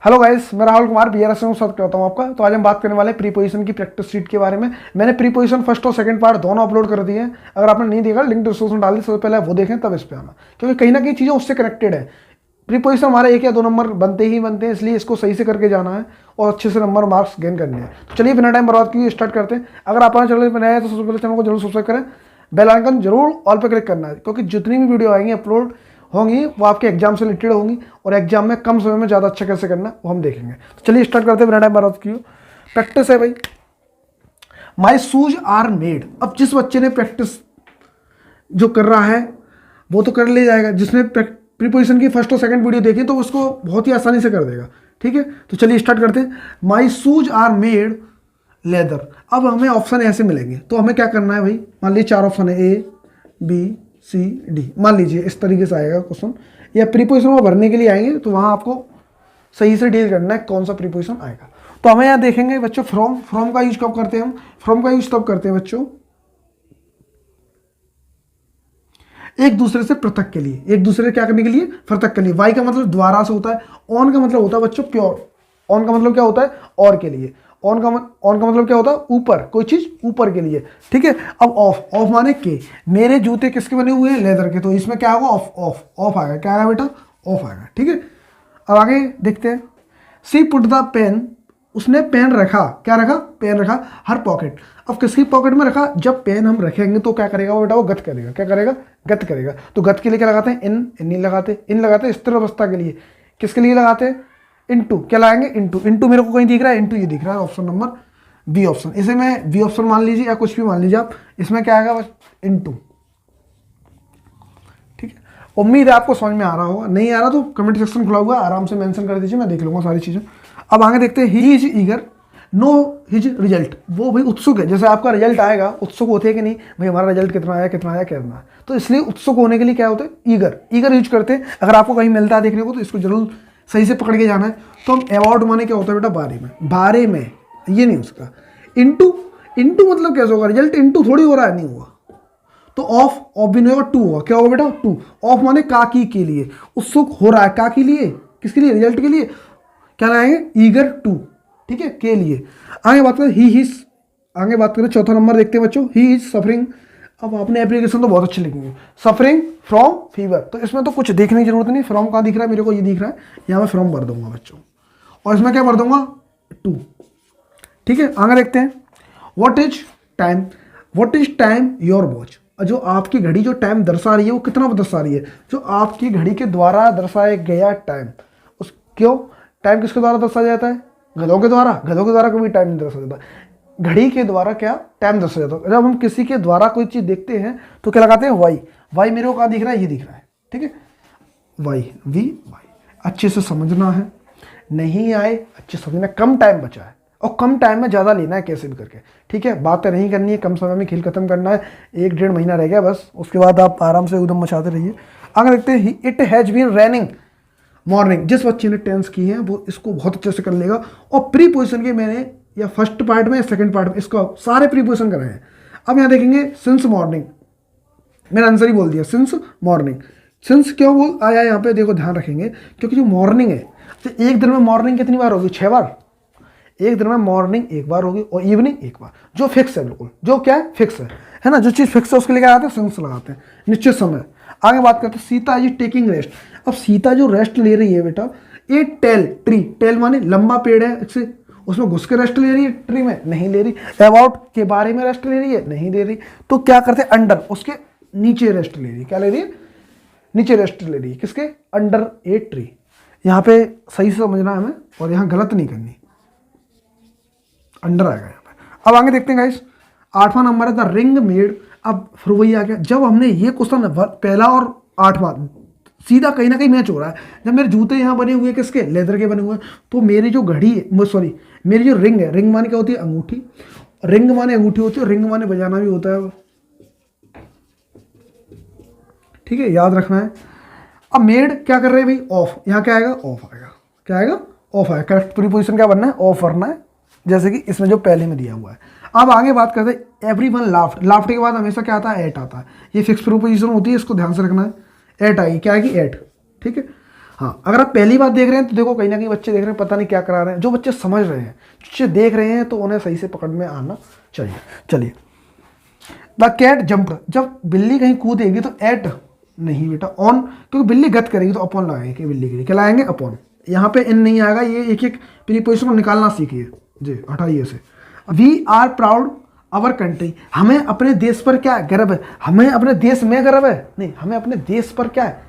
Hello guys, मैं Rahul Kumar BRS में स्वागत करता हूं आपका। तो आज हम बात करने वाले हैं प्रीपोजिशन की प्रैक्टिस शीट के बारे में। मैंने प्रीपोजिशन फर्स्ट और सेकंड पार्ट दोनों अपलोड कर दिए हैं। अगर आपने नहीं देखा, लिंक डिस्क्रिप्शन में डाल दी, सबसे पहले वो देखें तब इस पे आना, क्योंकि कहीं ना कहीं चीज़ें उससे कनेक्टेड है। प्रीपोजिशन हमारे 1 या 2 नंबर बनते ही बनते हैं, इसलिए इसको सही से करके जाना है और अच्छे से नंबर मार्क्स गेन करने हैं। तो चलिए बिना टाइम बर्बाद किए स्टार्ट करते हैं। अगर आप हमारे चैनल पर नए हैं तो सबसे पहले चैनल को जरूर सब्सक्राइब करें, बेल आइकन जरूर ऑल पे क्लिक करना है, क्योंकि जितनी भी वीडियो आएंगी अपलोड होंगी वो आपके एग्जाम से रिलेटेड होंगी और एग्जाम में कम समय में ज़्यादा अच्छा कैसे करना वो हम देखेंगे। तो चलिए स्टार्ट करते हैं बिना टाइम बर्बाद किए। प्रैक्टिस है भाई, माई शूज आर मेड। अब जिस बच्चे ने प्रैक्टिस जो कर रहा है वो तो कर ले जाएगा, जिसने प्रीपोजिशन की फर्स्ट और सेकंड वीडियो देखी तो उसको बहुत ही आसानी से कर देगा। ठीक है, तो चलिए स्टार्ट करते हैं। My shoes are made leather. अब हमें ऑप्शन ऐसे मिलेंगे, तो हमें क्या करना है भाई। मान लीजिए 4 ऑप्शन है, ए बी सी डी, मान लीजिए इस तरीके से आएगा क्वेश्चन। या प्रीपोजिशन को भरने के लिए आएंगे तो वहाँ आपको सही से डील करना है कौन सा प्रीपोजिशन आएगा। तो हमें यहाँ देखेंगे बच्चों, फ्रॉम का यूज कब करते हैं हम। फ्रॉम का यूज तब करते हैं बच्चों एक दूसरे से पृथक के लिए, एक दूसरे से क्या करने के लिए, पृथक के लिए। वाई का मतलब द्वारा से होता है, ऑन का मतलब होता है बच्चों प्योर। ऑन का मतलब क्या होता है, और के लिए। ऑन का मतलब क्या होता है, ऊपर, कोई चीज ऊपर के लिए। ठीक है, अब ऑफ माने के। मेरे जूते किसके बने हुए हैं, लेदर के, तो इसमें क्या होगा, ऑफ आएगा। क्या आएगा बेटा, ऑफ आएगा। ठीक है, अब आगे देखते हैं। सी पुट द पेन, उसने पेन रखा, क्या रखा, पेन रखा हर पॉकेट। अब किसकी पॉकेट में रखा, जब पेन हम रखेंगे तो क्या करेगा वो बेटा, वो गत करेगा। क्या करेगा, गत करेगा। तो गत के लिए क्या लगाते हैं, इन नहीं लगाते, इन लगाते स्थिर अवस्था के लिए। किसके लिए लगाते हैं, इनटू। क्या लगाएंगे, इनटू। इनटू मेरे को कहीं दिख रहा है, इनटू ये दिख रहा है, ऑप्शन नंबर बी ऑप्शन। इसे मैं बी ऑप्शन मान लीजिए या कुछ भी मान लीजिए आप। इसमें क्या आएगा, बस इनटू। ठीक है, उम्मीद है आपको समझ में आ रहा होगा। नहीं आ रहा तो कमेंट सेक्शन खुला हुआ, आराम से मेंशन कर दीजिए, मैं देख लूंगा सारी चीजें। अब आगे देखते हैं। He is eager know his result. वो भाई उत्सुक है, जैसे आपका रिजल्ट आएगा उत्सुक होते हैं कि नहीं भाई, हमारा रिजल्ट कितना आया, कितना आया, कितना आया। तो इसलिए उत्सुक होने के लिए क्या होता है, ईगर यूज करते हैं। अगर आपको कहीं मिलता है देखने को तो इसको जरूर सही से पकड़ के जाना है। तो हम अबाउट माने क्या होता है बेटा, बारे में, ये नहीं उसका। इंटू मतलब कैसे होगा, रिजल्ट इंटू थोड़ी हो रहा है, नहीं हुआ। तो ऑफ भी नहीं होगा, टू होगा। क्या होगा बेटा, टू। ऑफ माने काकी के लिए, उत्सुक हो रहा है, का के लिए, किसके लिए, रिजल्ट के लिए। क्या लगाएंगे, ईगर टू। ठीक है, के लिए। आगे बात करें, ही इज। आगे बात करें, चौथा नंबर देखते हैं बच्चों। He is suffering. अब आपने एप्लीकेशन तो बहुत अच्छी लिखेंगे, सफरिंग फ्रॉम फीवर। तो इसमें तो कुछ देखने की जरूरत नहीं, फ्रॉम कहाँ दिख रहा है मेरे को, ये दिख रहा है, यहाँ मैं फ्रॉम भर दूंगा बच्चों, और इसमें क्या भर दूंगा, टू। ठीक है, आगे देखते हैं। What is time, what is time your watch. जो आपकी घड़ी जो टाइम दर्शा रही है वो कितना दर्शा रही है, जो आपकी घड़ी के द्वारा दर्शाया गया टाइम। उस क्यों, टाइम किसके द्वारा दर्शाया जाता है, गधों के द्वारा। गधों के द्वारा कभी टाइम नहीं दर्शा जाता, घड़ी के द्वारा क्या टाइम दर्शा जाता है। जब हम किसी के द्वारा कोई चीज देखते हैं तो क्या लगाते हैं, वाई मेरे को कहाँ दिख रहा है, ये दिख रहा है। ठीक है, वाई अच्छे से समझना है, नहीं आए अच्छे समझना। कम टाइम बचा है और कम टाइम में ज़्यादा लेना है कैसे भी करके। ठीक है, बातें नहीं करनी है, कम समय में खेल खत्म करना है। 1-1.5 महीना रह गया बस, उसके बाद आप आराम से उधम मचाते रहिए। आगे देखते हैं। It has been raining morning. जिस बच्चे ने टेंस की है वो इसको बहुत अच्छे से कर लेगा। और प्रीपोजिशन के मैंने या फर्स्ट पार्ट में या सेकंड पार्ट में इसको सारे प्रीपोजिशन कराए हैं। अब यहाँ देखेंगे, सिंस मॉर्निंग, मैंने आंसर ही बोल दिया, सिंस मॉर्निंग। सिंस क्यों बोल आया यहाँ पे, देखो ध्यान रखेंगे, क्योंकि जो मॉर्निंग है, तो एक दिन में मॉर्निंग कितनी बार होगी, 6 बार। एक दिन में मॉर्निंग 1 बार होगी और इवनिंग 1 बार, जो फिक्स है, बिल्कुल जो क्या है, फिक्स है ना। जो चीज़ फिक्स है उसके लिए क्या लगाते हैं, सिंस लगाते हैं, निश्चित समय। आगे बात करते हैं। Sita is taking rest. अब सीता जो रेस्ट ले रही है बेटा, ए टेल ट्री, टेल माने लंबा पेड़ है, इससे उसमें घुस के रेस्ट ले रही है, ट्री में नहीं ले रही। अबाउट के बारे में रेस्ट ले रही है, नहीं ले रही। तो क्या करते हैं, अंडर, उसके नीचे रेस्ट ले रही है। क्या ले रही है, नीचे रेस्ट ले रही है, किसके, अंडर ए ट्री। यहाँ पे सही से समझना है हमें और यहाँ गलत नहीं करनी, अंडर आएगा यहाँ पे। अब आगे देखते हैं गाइस, 8वां नंबर है द रिंग मेड। अब फिर वही आ गया, जब हमने ये क्वेश्चन पहला और 8वां सीधा कहीं ना कहीं मैच हो रहा है। जब मेरे जूते यहाँ बने हुए किसके, लेदर के बने हुए हैं, तो मेरी जो घड़ी है, सॉरी मेरी जो रिंग है, रिंग माने क्या होती है, अंगूठी। रिंग माने अंगूठी होती है, रिंग माने बजाना भी होता है। ठीक है, याद रखना है। अब मेड क्या कर रहे हैं भाई, ऑफ। यहाँ क्या आएगा, ऑफ आएगा। क्या आएगा, ऑफ आएगा। करेक्ट प्रीपोजिशन क्या बनना है, ऑफ करना है, जैसे कि इसमें जो पहले में दिया हुआ है। अब आगे बात करते हैं। Everyone laughed. लाफ्ड के बाद हमेशा क्या आता है, एट आता है। ये फिक्स प्रीपोजिशन होती है, इसको ध्यान से रखना है। एट आई, क्या आएगी, एट। ठीक है, हाँ, अगर आप पहली बार देख रहे हैं तो देखो कहीं ना कहीं बच्चे देख रहे हैं, पता नहीं क्या करा रहे हैं। जो बच्चे समझ रहे हैं, बच्चे देख रहे हैं, तो उन्हें सही से पकड़ में आना चाहिए। चलिए, द कैट जंप्ड, जब बिल्ली कहीं कूदेगी तो एट नहीं बेटा ऑन, क्योंकि बिल्ली गत करेगी तो अपॉन लगाएंगे बिल्ली के लिए, क्या लगाएंगे अपॉन। यहाँ पे इन नहीं आएगा, ये एक एक प्रीपोजिशन को निकालना सीखिए जी, हटाइए से। We are proud our country, हमें अपने देश पर क्या गर्व है, हमें अपने देश में गर्व है नहीं, हमें अपने देश पर क्या है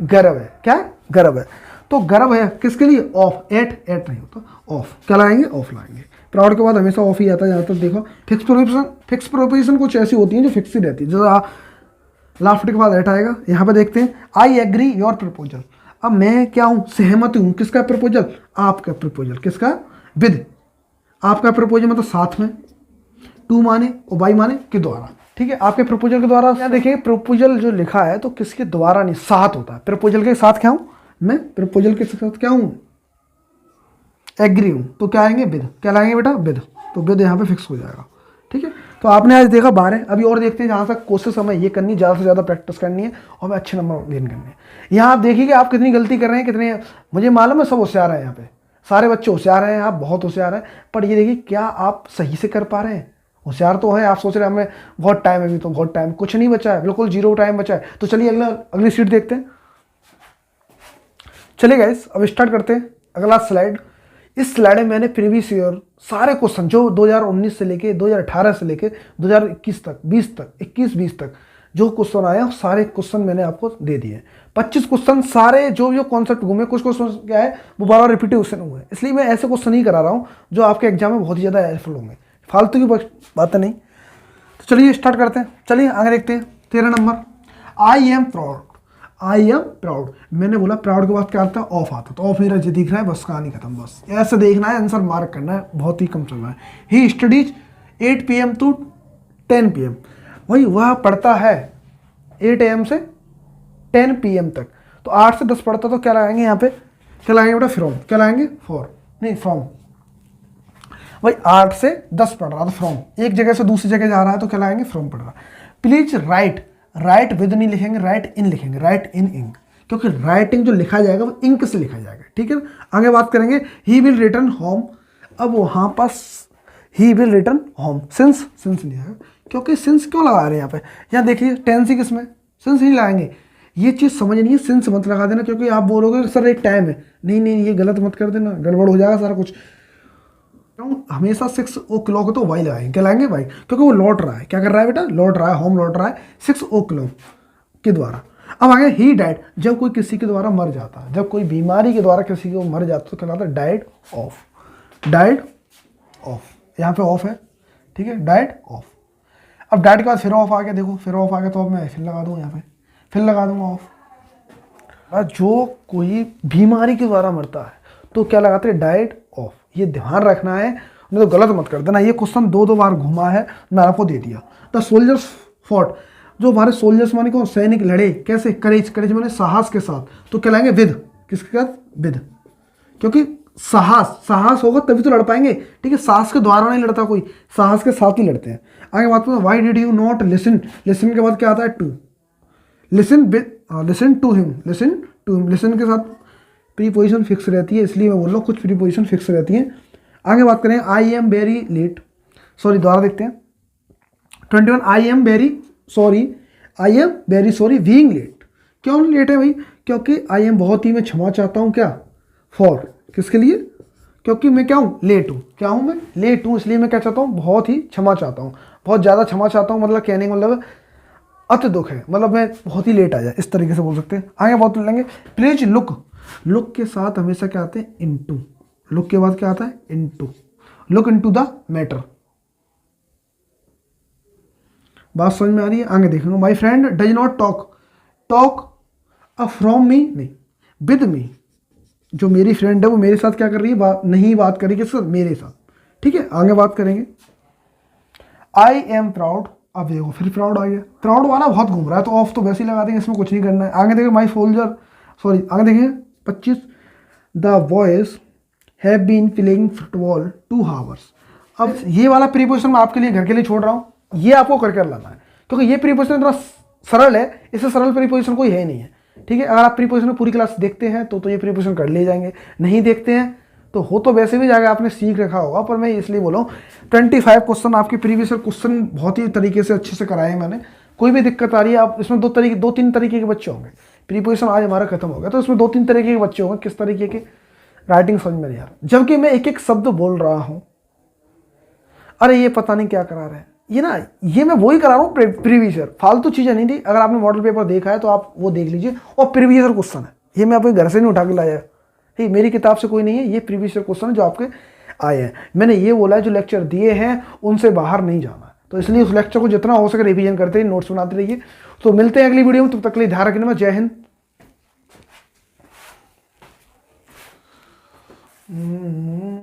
गर्व है, क्या गर्व है। तो गर्व है किसके लिए, ऑफ, एट नहीं होता ऑफ, क्या लगाएंगे ऑफ लगाएंगे। प्राउड के बाद हमेशा ऑफ ही आता है, यहाँ तक देखो। फिक्स प्रोपोजिशन कुछ ऐसी होती हैं जो फिक्स ही रहती है, जैसे लास्ट के बाद एट आएगा। यहाँ पे देखते हैं, आई एग्री योर प्रपोजल, अब मैं क्या हूँ, सहमत हूँ, किसका प्रपोजल, आपका प्रपोजल, किसका, विद, आपका प्रपोजल मतलब साथ में, टू माने और बाई माने के द्वारा, ठीक है, आपके प्रपोजल के द्वारा। यहाँ देखिए प्रपोजल जो लिखा है तो किसके द्वारा नहीं, साथ होता है, प्रपोजल के साथ क्या हूँ मैं, प्रपोजल के साथ क्या हूँ, एग्री हूँ, तो क्या आएंगे विद, क्या लाएंगे बेटा विद, तो विद यहाँ पे फिक्स हो जाएगा, ठीक है। तो आपने आज देखा 12, अभी और देखते हैं। जहाँ तक कोशिश हमें ये करनी, ज़्यादा से ज़्यादा प्रैक्टिस करनी है और हमें अच्छे नंबर गेन करने हैं। यहाँ आप देखिए कि आप कितनी गलती कर रहे हैं, कितने, मुझे मालूम है सब होशियार हैं, यहाँ पे सारे बच्चे होशियार हैं, आप बहुत होशियार हैं, पर ये देखिए क्या आप सही से कर पा रहे हैं। होशियार तो है, आप सोच रहे हैं हमें बहुत टाइम है, अभी तो बहुत टाइम, कुछ नहीं बचा है, बिल्कुल 0 टाइम बचा है। तो चलिए अगली शीट देखते हैं। चलिए गाइस, अब स्टार्ट करते हैं अगला स्लाइड। इस स्लाइड में मैंने प्रीवियस ईयर सारे क्वेश्चन जो 2019 से लेके 2018 से लेके 2021 तक, 20 तक, 21-20 तक जो क्वेश्चन आए सारे क्वेश्चन मैंने आपको दे दिए। 25 क्वेश्चन सारे जो कॉन्सेप्ट घूमे, कुछ क्वेश्चन क्या है वो बार बार रिपीटेशन हुए, इसलिए मैं ऐसे क्वेश्चन नहीं करा रहा हूँ जो आपके एग्जाम में बहुत ही ज़्यादा हेल्पफुल होंगे, फालतू की बातें नहीं। तो चलिए स्टार्ट करते हैं। चलिए आगे देखते हैं। 13 number, I am proud, I am proud, मैंने बोला प्राउड के बाद क्या आता है, ऑफ आता है, तो ऑफ मेरा जो दिख रहा है बस, कहानी खत्म, बस ऐसे देखना है, आंसर मार्क करना है, बहुत ही कम चल रहा है। He studies 8 PM to 10 PM, वही वह पढ़ता है 8 AM से 10 PM तक, तो 8 से 10 पढ़ता, तो क्या लगाएंगे यहाँ पे, क्या लगाएंगे बेटा फ्रॉम, क्या लगाएंगे फॉर, नहीं फ्रॉम, भाई 8 से 10 पढ़ रहा था, फ्रॉम, एक जगह से दूसरी जगह जा रहा है तो क्या लगाएंगे फ्रॉम पढ़ रहा। प्लीज राइट, राइट विद नहीं लिखेंगे, राइट इन लिखेंगे, राइट इन इंक, क्योंकि राइटिंग जो लिखा जाएगा वो इंक से लिखा जाएगा, ठीक है। आगे बात करेंगे, ही विल रिटर्न होम, अब वहाँ पास ही विल रिटर्न होम, सिंस नहीं आएगा, क्योंकि सिंस क्यों लगा रहे हैं यहाँ पे, यहाँ देखिए टेंस ही किसमें, सिंस नहीं लगाएंगे, ये चीज़ समझनी है, सिंस मत लगा देना, क्योंकि आप बोलोगे सर एक टाइम है, नहीं ये गलत मत कर देना, गड़बड़ हो जाएगा सारा कुछ। हमेशा 6 o'clock तो वाई लगाएंगे, क्या लाएंगे वाई, क्योंकि वो लौट रहा है, क्या कर रहा है बेटा, लौट रहा है, होम लौट रहा है 6 o'clock के द्वारा। अब आगे ही डाइड, जब कोई किसी के द्वारा मर जाता है, जब कोई बीमारी के द्वारा किसी को मर जाता है तो कहलाता है डाइड ऑफ, डाइड ऑफ, यहाँ पे ऑफ है, ठीक है, डाइड ऑफ। अब डाइड के बाद फिर ऑफ आ गया, देखो फिर ऑफ आ गया, तो अब मैं फिर लगा दूँ, यहाँ पे फिर लगा दूंगा ऑफ। जो कोई बीमारी के द्वारा मरता है तो क्या लगाते हैं, डाइड ऑफ, ये ध्यान रखना है, नहीं तो गलत मत कर देना। ये क्वेश्चन 2 बार घुमा है, मैं आपको दे दिया। द सोल्जर्स फॉट, जो हमारे सोल्जर्स माने कौन, सैनिक लड़े, कैसे, करेज, करेज माने साहस के साथ, तो क्या लाएंगे विद, किसके साथ, विद, क्योंकि साहस होगा तभी तो लड़ पाएंगे, ठीक है, साहस के द्वारा नहीं लड़ता कोई, साहस के साथ ही लड़ते हैं। आगे बात करें, why did you not listen, listen के बाद क्या आता है, to, listen to him, listen के साथ प्रीपोजिशन फिक्स रहती है, इसलिए मैं बोल रहा हूँ कुछ प्रीपोजिशन फिक्स रहती हैं। आगे बात करें, I am very late, sorry दोबारा देखते हैं 21, I am very sorry being late, क्यों लेट है भाई, क्योंकि आई एम बहुत ही मैं क्षमा चाहता हूँ, क्या, फॉर, किसके लिए, क्योंकि मैं क्या हूँ, लेट हूँ, क्या हूँ मैं, लेट हूँ, इसलिए मैं क्या चाहता हूँ, बहुत ही क्षमा चाहता हूँ, बहुत ज़्यादा क्षमा चाहता हूँ, मतलब कहने का मतलब अति दुख है, मतलब मैं बहुत ही लेट आ जाए, इस तरीके से बोल सकते हैं। आगे बहुत लेंगे, प्लीज लुक के साथ हमेशा क्या आते हैं, इनटू, लुक के बाद क्या आता है, into, look into the matter, बात समझ में आ रही है। आगे देखेंगे, my friend does not talk from me, नहीं विद मी, जो मेरी फ्रेंड है वो मेरे साथ क्या कर रही है, बात कर रही है, किसके साथ, मेरे साथ, ठीक है। आगे बात करेंगे, आई एम प्राउड, अब देखो फिर प्राउड आ गया, प्राउड वाला बहुत घूम रहा है, तो ऑफ तो वैसे ही लगा देंगे, इसमें कुछ नहीं करना है। आगे देखिए, माई सोल्जर, सॉरी आगे देखिए 25, the boys have been playing football 2 hours। अब ये वाला प्रीपोजिशन मैं आपके लिए घर के लिए छोड़ रहा हूँ, ये आपको करके लाना है, क्योंकि ये प्रीपोजिशन इतना सरल है, इससे सरल प्रीपोजिशन कोई है नहीं है। ठीक है। अगर आप प्रीपोजिशन में पूरी क्लास देखते हैं तो ये प्रीपोजिशन कर ले जाएंगे, नहीं देखते हैं तो हो तो वैसे भी जाएगा, आपने सीख रखा होगा, पर मैं इसलिए बोला हूँ 25 क्वेश्चन आपके प्रीवियस क्वेश्चन बहुत ही तरीके से अच्छे से कराए मैंने। कोई भी दिक्कत आ रही है आप इसमें दो तीन तरीके के बच्चे होंगे। प्रीपोजिशन आज हमारा खत्म हो गया तो इसमें 2-3 तरीके के बच्चे होंगे। किस तरीके के? राइटिंग समझ में नहीं आ रहा, जबकि मैं एक एक शब्द बोल रहा हूँ, अरे ये पता नहीं क्या करा रहे हैं ये मैं वही करा रहा हूँ प्रीवियस ईयर, फालतू चीजें नहीं थी। अगर आपने मॉडल पेपर देखा है तो आप वो देख लीजिए, और प्रीवियस ईयर क्वेश्चन है, ये मैं अपने घर से नहीं उठा के लाया, ठीक, मेरी किताब से कोई नहीं है, ये प्रीवियस ईयर क्वेश्चन है जो आपके आए हैं। मैंने ये बोला है जो लेक्चर दिए हैं उनसे बाहर नहीं जाना है, तो इसलिए उस लेक्चर को जितना हो सके रिवीजन करते रहिए, नोट्स बनाते रहिए। तो मिलते हैं अगली वीडियो में, तब तक के लिए ध्यान रखने में, जय हिंद।